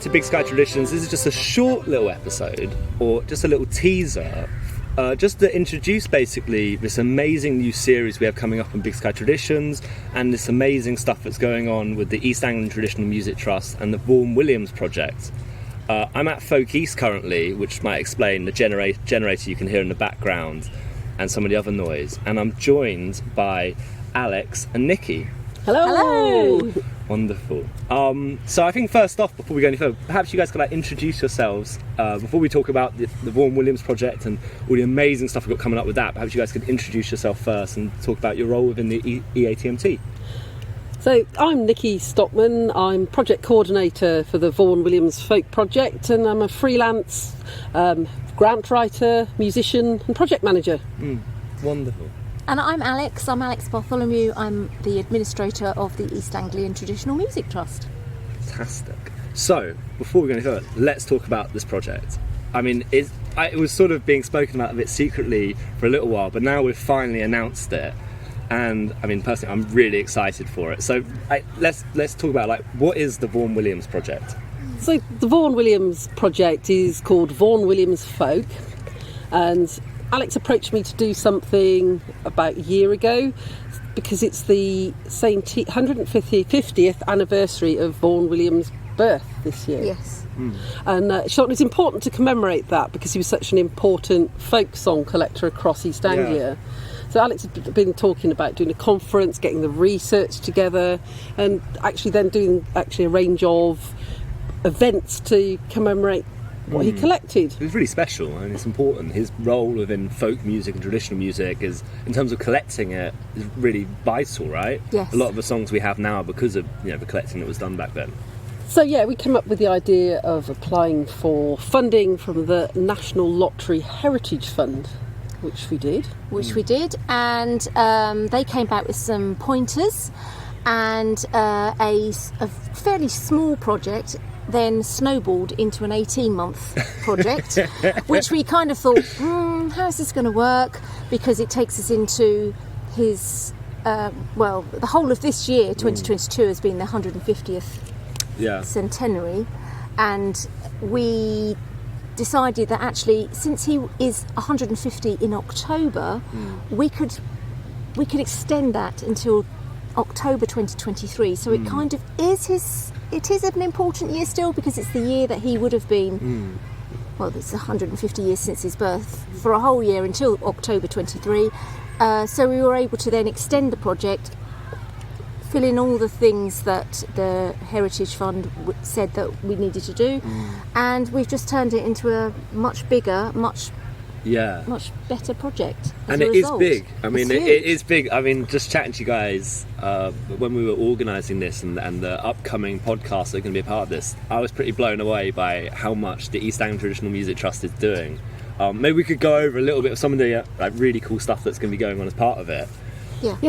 to Big Sky Traditions. This is just a short little episode, or just a little teaser, just to introduce basically this amazing new series we have coming up on Big Sky Traditions, and this amazing stuff that's going on with the East Anglia Traditional Music Trust and the Vaughan Williams project. I'm at FolkEast currently, which might explain the generator you can hear in the background and some of the other noise, and I'm joined by Alex and Nikki. Hello. Wonderful. So I think first off, before we go any further, perhaps you guys could introduce yourselves before we talk about the Vaughan Williams project and all the amazing stuff we've got coming up with that. Perhaps you guys could introduce yourself first and talk about your role within the EATMT. So I'm Nikki Stockman. I'm project coordinator for the Vaughan Williams Folk project, and I'm a freelance grant writer, musician and project manager. Wonderful. And I'm Alex Bartholomew. I'm the administrator of the East Anglian Traditional Music Trust. Fantastic. So, before we go any further, let's talk about this project. I mean, it was sort of being spoken about a bit secretly for a little while, but now we've finally announced it. And, I mean, personally, I'm really excited for it. So, let's talk about, what is the Vaughan Williams project? So, the Vaughan Williams project is called Vaughan Williams Folk, and Alex approached me to do something about a year ago because it's the 150th anniversary of Vaughan Williams' birth this year. Yes. And she thought it was important to commemorate that because he was such an important folk song collector across East Anglia. Yeah. So Alex had been talking about doing a conference, getting the research together, and actually then doing a range of events to commemorate what he collected. It was really special and it's important. His role within folk music and traditional music is, in terms of collecting it, is really vital, right? Yes. A lot of the songs we have now are because of the collecting that was done back then. So we came up with the idea of applying for funding from the National Lottery Heritage Fund, which we did. And they came back with some pointers, and a fairly small project then snowballed into an 18-month project, which we kind of thought, how is this going to work? Because it takes us into his, the whole of this year, 2022, has been the 150th centenary, and we decided that actually, since he is 150 in October, we could extend that until October 2023. So it kind of is it is an important year still, because it's the year that he would have been, it's 150 years since his birth, for a whole year until October 23. So we were able to then extend the project, fill in all the things that the Heritage Fund said that we needed to do, and we've just turned it into a much bigger, much better project. And it is big. I mean, it is big. I mean, just chatting to you guys when we were organising this and the upcoming podcasts that are going to be a part of this, I was pretty blown away by how much the East Anglia Traditional Music Trust is doing. Maybe we could go over a little bit of some of the really cool stuff that's going to be going on as part of it.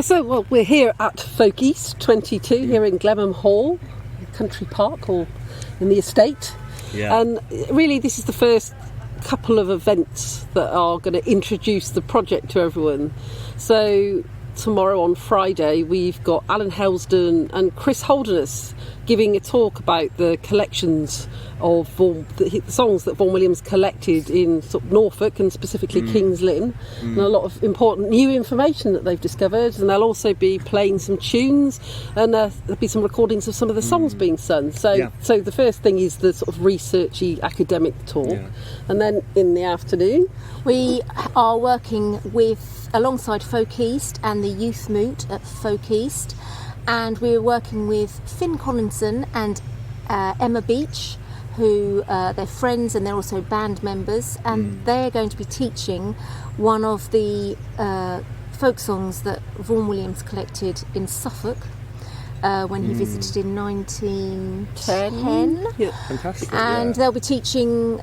So we're here at FolkEast 22 here in Glenham Hall, Country Park, or in the estate. And really this is the first couple of events that are going to introduce the project to everyone. So tomorrow on Friday we've got Alan Helsden and Chris Holderness giving a talk about the collections of the songs that Vaughan Williams collected in sort of Norfolk and specifically King's Lynn, and a lot of important new information that they've discovered. And they'll also be playing some tunes, and there'll be some recordings of some of the songs being sung. So the first thing is the sort of researchy academic talk, and then in the afternoon we are working alongside FolkEast and the Youth Moot at FolkEast, and we're working with Finn Collinson and Emma Beach, who they're friends and they're also band members, and they're going to be teaching one of the folk songs that Vaughan Williams collected in Suffolk when he visited in 1910. Fantastic. And they'll be teaching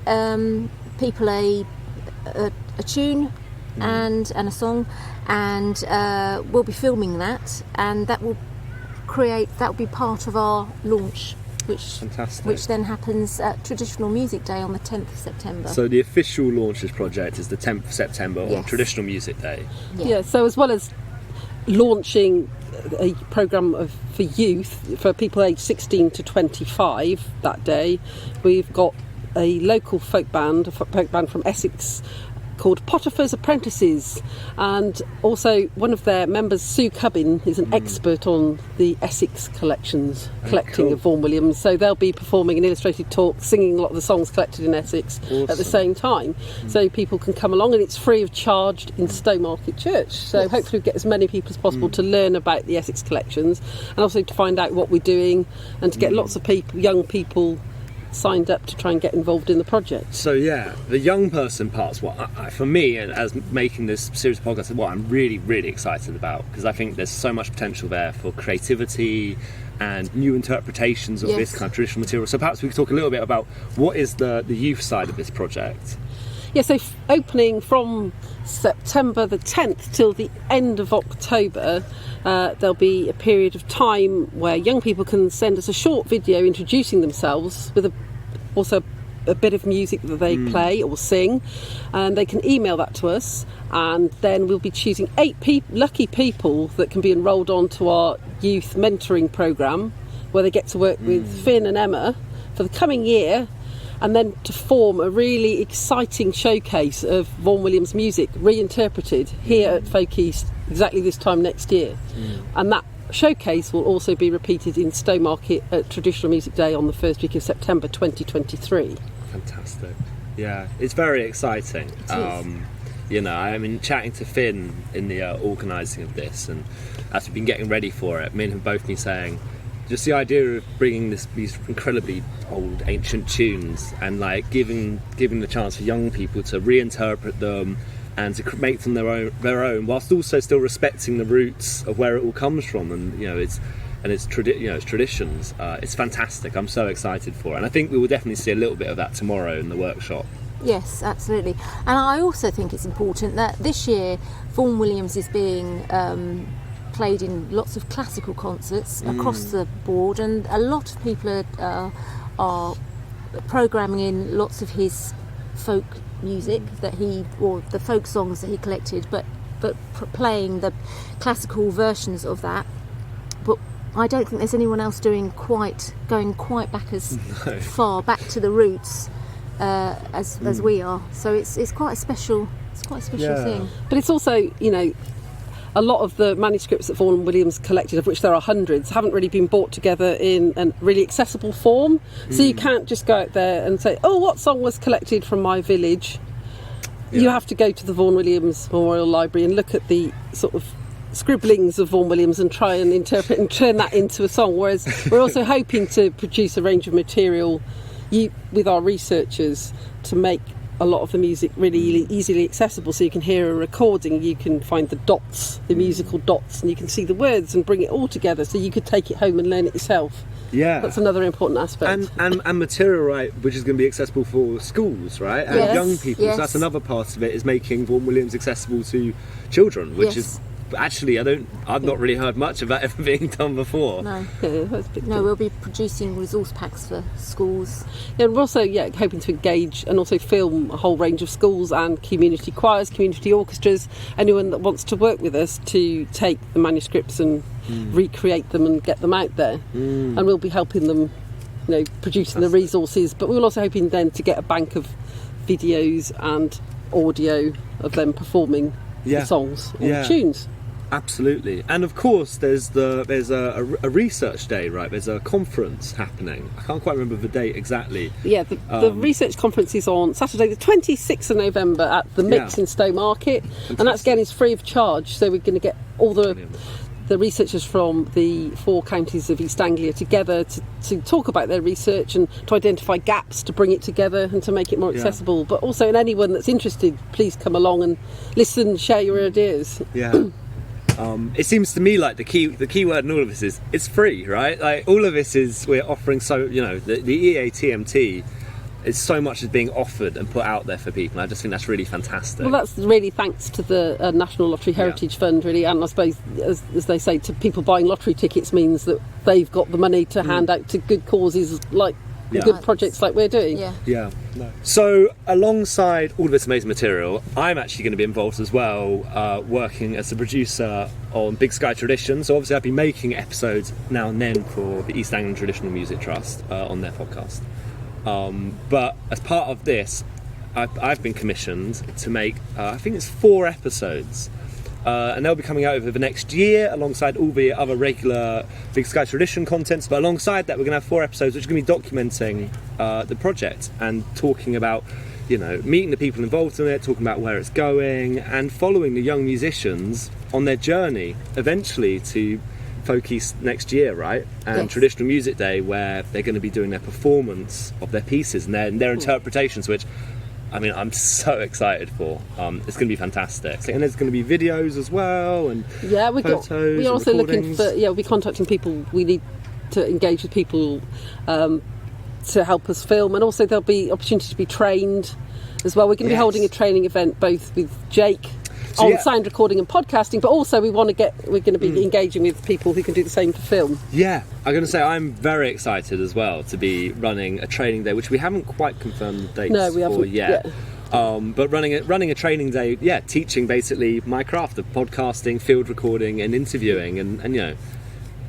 people a tune and a song, and we'll be filming that, and that will be part of our launch, which then happens at Traditional Music Day on the 10th of September. So the official launch of this project is the 10th of September on Traditional Music Day. So as well as launching a programme for youth, for people aged 16 to 25 that day. We've got a local a folk band from Essex called Potiphar's Apprentices, and also one of their members, Sue Cubbin, is an expert on the Essex collecting of Vaughan Williams, so they'll be performing an illustrated talk, singing a lot of the songs collected in Essex at the same time, so people can come along, and it's free of charge in Stowmarket Church, so hopefully we get as many people as possible to learn about the Essex collections, and also to find out what we're doing, and to get lots of people, young people, signed up to try and get involved in the project. So yeah, the young person part's what for me, as making this series of podcasts, what I'm really, really excited about, because I think there's so much potential there for creativity and new interpretations of this kind of traditional material. So perhaps we could talk a little bit about what is the youth side of this project. Yeah, so opening from September the 10th till the end of October, there'll be a period of time where young people can send us a short video introducing themselves with also a bit of music that they play or sing, and they can email that to us, and then we'll be choosing 8 lucky people that can be enrolled onto our youth mentoring programme, where they get to work with Finn and Emma for the coming year, and then to form a really exciting showcase of Vaughan Williams music reinterpreted here at FolkEast exactly this time next year. And that showcase will also be repeated in Stowmarket at Traditional Music Day on the first week of September 2023. Fantastic. Yeah, it's very exciting. You know, I mean, chatting to Finn in the organising of this, and as we've been getting ready for it, me and him both been saying, just the idea of bringing these incredibly old, ancient tunes and like giving the chance for young people to reinterpret them and to make them their own, whilst also still respecting the roots of where it all comes from, and its traditions. It's fantastic. I'm so excited for it, and I think we will definitely see a little bit of that tomorrow in the workshop. Yes, absolutely. And I also think it's important that this year Vaughan Williams is being played in lots of classical concerts across the board, and a lot of people are programming in lots of his folk music or the folk songs that he collected, but playing the classical versions of that. But I don't think there's anyone else going quite back as far back to the roots as we are. So it's quite a special thing. But it's also, a lot of the manuscripts that Vaughan Williams collected, of which there are hundreds, haven't really been brought together in a really accessible form. So you can't just go out there and say, oh, what song was collected from my village? Yeah. You have to go to the Vaughan Williams Memorial Library and look at the sort of scribblings of Vaughan Williams and try and interpret and turn that into a song. Whereas we're also hoping to produce a range of material with our researchers to make a lot of the music really easily accessible, so you can hear a recording, you can find the dots, the musical dots, and you can see the words and bring it all together, so you could take it home and learn it yourself. Yeah, that's another important aspect. And material, right, which is going to be accessible for schools, right, and young people. Yes. So that's another part of it, is making Vaughan Williams accessible to children, which is actually I've not really heard much of that ever being done before. No, we'll be producing resource packs for schools. Yeah, we're also hoping to engage and also film a whole range of schools and community choirs, community orchestras, anyone that wants to work with us to take the manuscripts and recreate them and get them out there. And we'll be helping them, producing the resources, but we're also hoping then to get a bank of videos and audio of them performing the songs or tunes. Absolutely. And of course there's a research day, right? There's a conference happening. I can't quite remember the date exactly. Yeah, the research conference is on Saturday the 26th of November at the Mix in Stowmarket. Fantastic. And that's again is free of charge, so we're going to get all the researchers from the 4 counties of East Anglia together to talk about their research and to identify gaps, to bring it together and to make it more accessible. But also, and anyone that's interested, please come along and listen, share your ideas. Yeah. It seems to me like the key word in all of this is it's free, right? Like all of this is, we're offering the EATMT is so much is being offered and put out there for people. I just think that's really fantastic. Well, that's really thanks to the National Lottery Heritage Fund, really, and I suppose, as they say, to people buying lottery tickets means that they've got the money to hand out to good causes like Yeah. good projects like we're doing. Yeah. Yeah. No. So, alongside all of this amazing material, I'm actually going to be involved as well, working as a producer on Big Sky Traditions. So, obviously, I've been making episodes now and then for the East Anglia Traditional Music Trust on their podcast. But as part of this, I've been commissioned to make, I think it's 4 episodes. And they'll be coming out over the next year alongside all the other regular Big Sky Tradition contents. But alongside that, we're going to have 4 episodes which are going to be documenting the project and talking about, meeting the people involved in it, talking about where it's going, and following the young musicians on their journey eventually to FolkEast next year, right? And Yes. Traditional Music Day, where they're going to be doing their performance of their pieces and their interpretations, which I'm so excited for. It's going to be fantastic, and there's going to be videos as well, and photos. We're also and looking recordings. for. We'll be contacting people. We need to engage with people to help us film, and also there'll be opportunity to be trained as well. We're going to be holding a training event both with Jake on sound recording and podcasting, but also we're going to be engaging with people who can do the same for film. Yeah, I'm going to say I'm very excited as well to be running a training day, which we haven't quite confirmed the dates No, we for haven't yet. But running a training day, teaching basically my craft of podcasting, field recording, and interviewing, and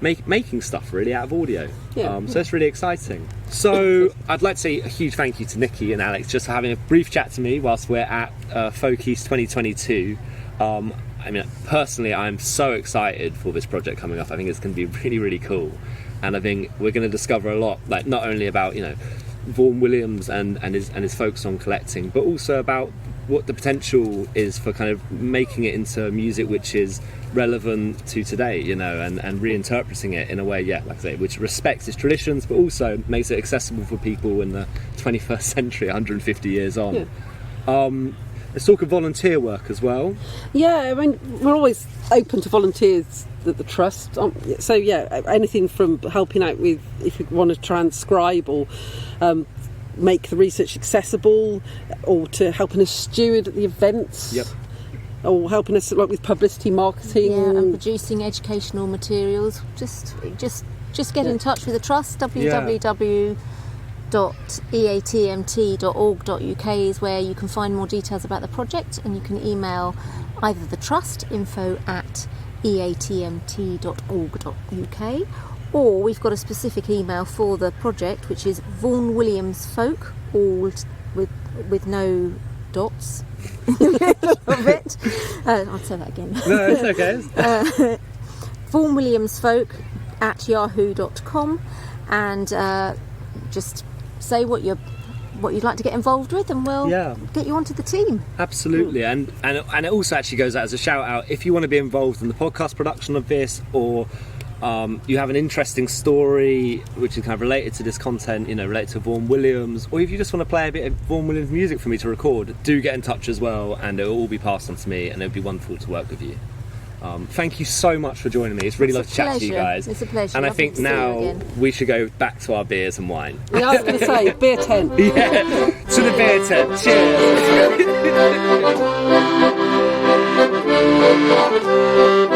making stuff really out of audio. So it's really exciting. So I'd like to say a huge thank you to Nikki and Alex just for having a brief chat to me whilst we're at FolkEast 2022. Personally, I'm so excited for this project coming up. I think it's going to be really, really cool, and I think we're going to discover a lot, like not only about Vaughan Williams and his folk song collecting, but also about what the potential is for kind of making it into music which is relevant to today, and reinterpreting it in a way, like I say, which respects its traditions, but also makes it accessible for people in the 21st century, 150 years on. Let's talk of volunteer work as well. Yeah, we're always open to volunteers at the Trust. Anything from helping out with, if you want to transcribe or make the research accessible, or to helping us steward at the events. Yep. Or helping us with publicity marketing. Yeah, and producing educational materials. Just get in touch with the Trust. www.eatmt.org.uk is where you can find more details about the project, and you can email either the Trust, info@eatmt.org.uk, or we've got a specific email for the project, which is Vaughan Williams Folk, all with no dots in the middle of it. I'll say that again. No, it's okay. Vaughan Williams Folk @yahoo.com, and just say what you'd like to get involved with, and we'll get you onto the team. Absolutely, and it also actually goes out as a shout out if you want to be involved in the podcast production of this, or you have an interesting story which is kind of related to this content, related to Vaughan Williams, or if you just want to play a bit of Vaughan Williams music for me to record, do get in touch as well, and it will all be passed on to me, and it would be wonderful to work with you. Thank you so much for joining me. It's really lovely to chat to you guys. It's a pleasure. And I Lovely think to see you now again. we should go back to our beers and wine. I was going to say, beer tent. Yeah, to the beer tent. Cheers.